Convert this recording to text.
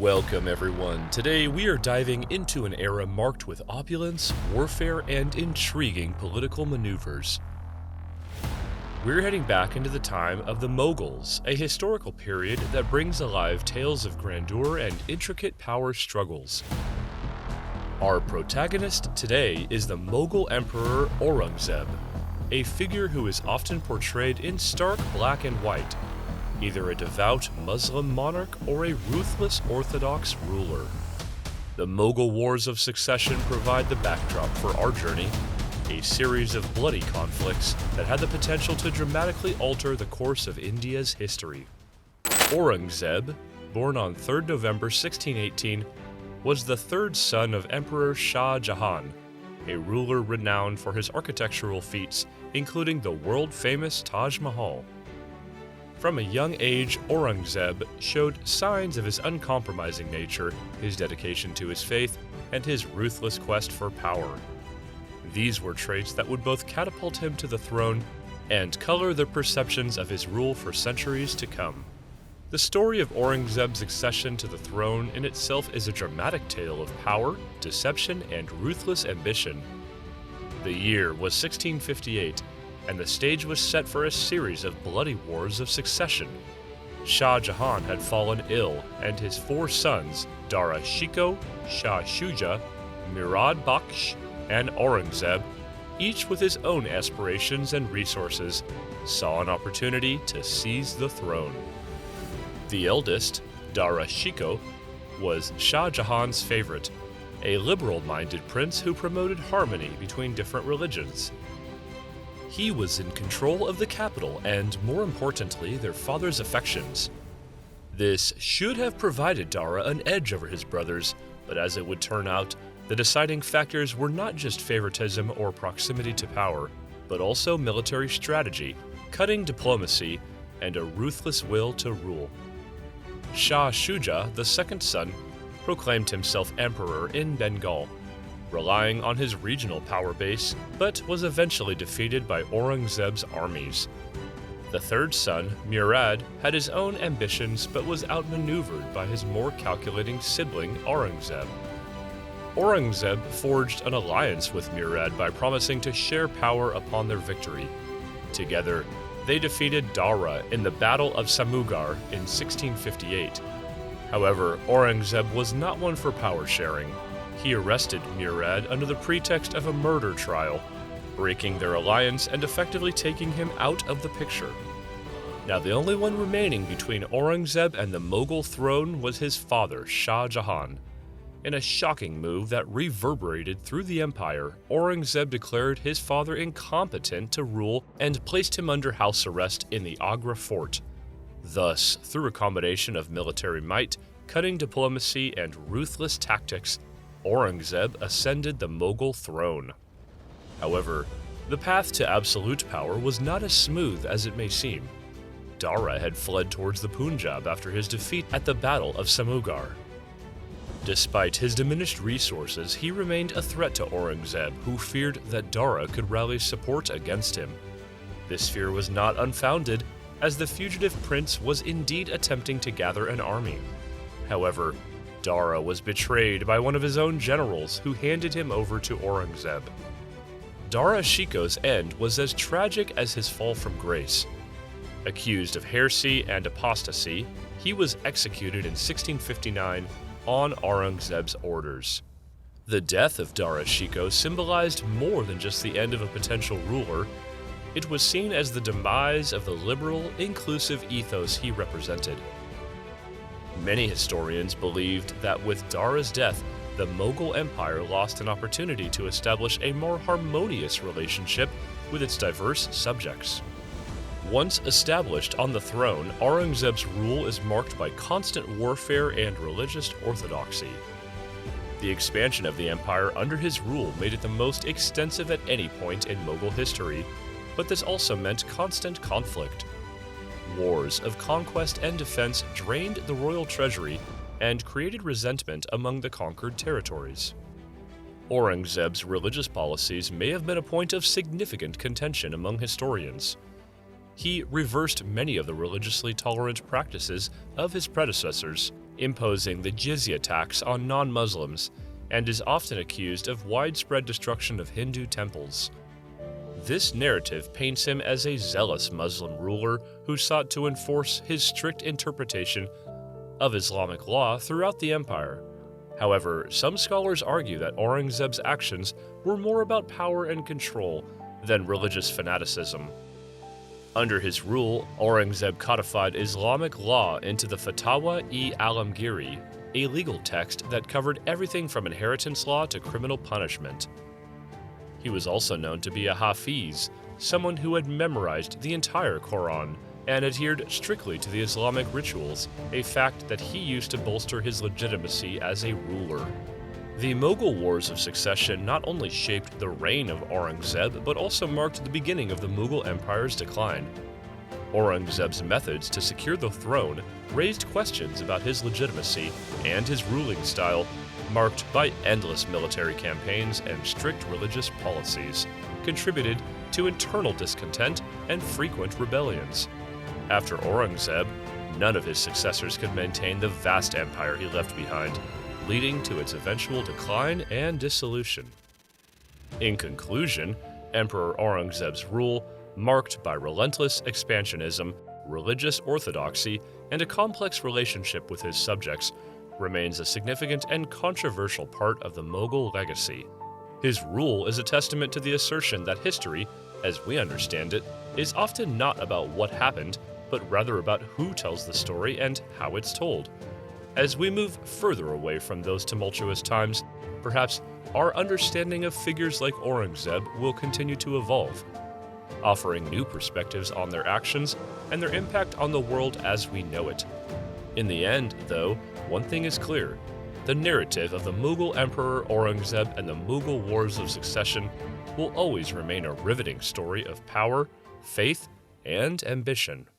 Welcome everyone. Today we are diving into an era marked with opulence, warfare, and intriguing political maneuvers. We're heading back into the time of the Mughals, a historical period that brings alive tales of grandeur and intricate power struggles. Our protagonist today is the Mughal Emperor Aurangzeb, a figure who is often portrayed in stark black and white, either a devout Muslim monarch or a ruthless Orthodox ruler. The Mughal Wars of Succession provide the backdrop for our journey, a series of bloody conflicts that had the potential to dramatically alter the course of India's history. Aurangzeb, born on 3rd November 1618, was the third son of Emperor Shah Jahan, a ruler renowned for his architectural feats, including the world-famous Taj Mahal. From a young age, Aurangzeb showed signs of his uncompromising nature, his dedication to his faith, and his ruthless quest for power. These were traits that would both catapult him to the throne and color the perceptions of his rule for centuries to come. The story of Aurangzeb's accession to the throne in itself is a dramatic tale of power, deception, and ruthless ambition. The year was 1658, and the stage was set for a series of bloody wars of succession. Shah Jahan had fallen ill, and his four sons, Dara Shikoh, Shah Shuja, Murad Bakhsh, and Aurangzeb, each with his own aspirations and resources, saw an opportunity to seize the throne. The eldest, Dara Shikoh, was Shah Jahan's favorite, a liberal-minded prince who promoted harmony between different religions. He was in control of the capital and, more importantly, their father's affections. This should have provided Dara an edge over his brothers, but as it would turn out, the deciding factors were not just favoritism or proximity to power, but also military strategy, cunning diplomacy, and a ruthless will to rule. Shah Shuja, the second son, proclaimed himself emperor in Bengal, relying on his regional power base, but was eventually defeated by Aurangzeb's armies. The third son, Murad, had his own ambitions but was outmaneuvered by his more calculating sibling Aurangzeb. Aurangzeb forged an alliance with Murad by promising to share power upon their victory. Together, they defeated Dara in the Battle of Samugar in 1658. However, Aurangzeb was not one for power sharing. He arrested Murad under the pretext of a murder trial, breaking their alliance and effectively taking him out of the picture. Now, the only one remaining between Aurangzeb and the Mughal throne was his father, Shah Jahan. In a shocking move that reverberated through the empire, Aurangzeb declared his father incompetent to rule and placed him under house arrest in the Agra fort. Thus, through a combination of military might, cunning diplomacy, and ruthless tactics, Aurangzeb ascended the Mughal throne. However, the path to absolute power was not as smooth as it may seem. Dara had fled towards the Punjab after his defeat at the Battle of Samugar. Despite his diminished resources, he remained a threat to Aurangzeb, who feared that Dara could rally support against him. This fear was not unfounded, as the fugitive prince was indeed attempting to gather an army. However, Dara was betrayed by one of his own generals, who handed him over to Aurangzeb. Dara Shikoh's end was as tragic as his fall from grace. Accused of heresy and apostasy, he was executed in 1659 on Aurangzeb's orders. The death of Dara Shikoh symbolized more than just the end of a potential ruler. It was seen as the demise of the liberal, inclusive ethos he represented. Many historians believed that with Dara's death, the Mughal Empire lost an opportunity to establish a more harmonious relationship with its diverse subjects. Once established on the throne, Aurangzeb's rule is marked by constant warfare and religious orthodoxy. The expansion of the empire under his rule made it the most extensive at any point in Mughal history, but this also meant constant conflict. Wars of conquest and defense drained the royal treasury and created resentment among the conquered territories. Aurangzeb's religious policies may have been a point of significant contention among historians. He reversed many of the religiously tolerant practices of his predecessors, imposing the jizya tax on non-Muslims, and is often accused of widespread destruction of Hindu temples. This narrative paints him as a zealous Muslim ruler who sought to enforce his strict interpretation of Islamic law throughout the empire. However, some scholars argue that Aurangzeb's actions were more about power and control than religious fanaticism. Under his rule, Aurangzeb codified Islamic law into the Fatwa-e-Alamgiri, a legal text that covered everything from inheritance law to criminal punishment. He was also known to be a Hafiz, someone who had memorized the entire Quran and adhered strictly to the Islamic rituals, a fact that he used to bolster his legitimacy as a ruler. The Mughal Wars of Succession not only shaped the reign of Aurangzeb, but also marked the beginning of the Mughal Empire's decline. Aurangzeb's methods to secure the throne raised questions about his legitimacy, and his ruling style, marked by endless military campaigns and strict religious policies, contributed to internal discontent and frequent rebellions. After Aurangzeb, none of his successors could maintain the vast empire he left behind, leading to its eventual decline and dissolution. In conclusion, Emperor Aurangzeb's rule, marked by relentless expansionism, religious orthodoxy, and a complex relationship with his subjects, remains a significant and controversial part of the Mughal legacy. His rule is a testament to the assertion that history, as we understand it, is often not about what happened, but rather about who tells the story and how it's told. As we move further away from those tumultuous times, perhaps our understanding of figures like Aurangzeb will continue to evolve, offering new perspectives on their actions and their impact on the world as we know it. In the end, though, one thing is clear: the narrative of the Mughal Emperor Aurangzeb and the Mughal Wars of Succession will always remain a riveting story of power, faith, and ambition.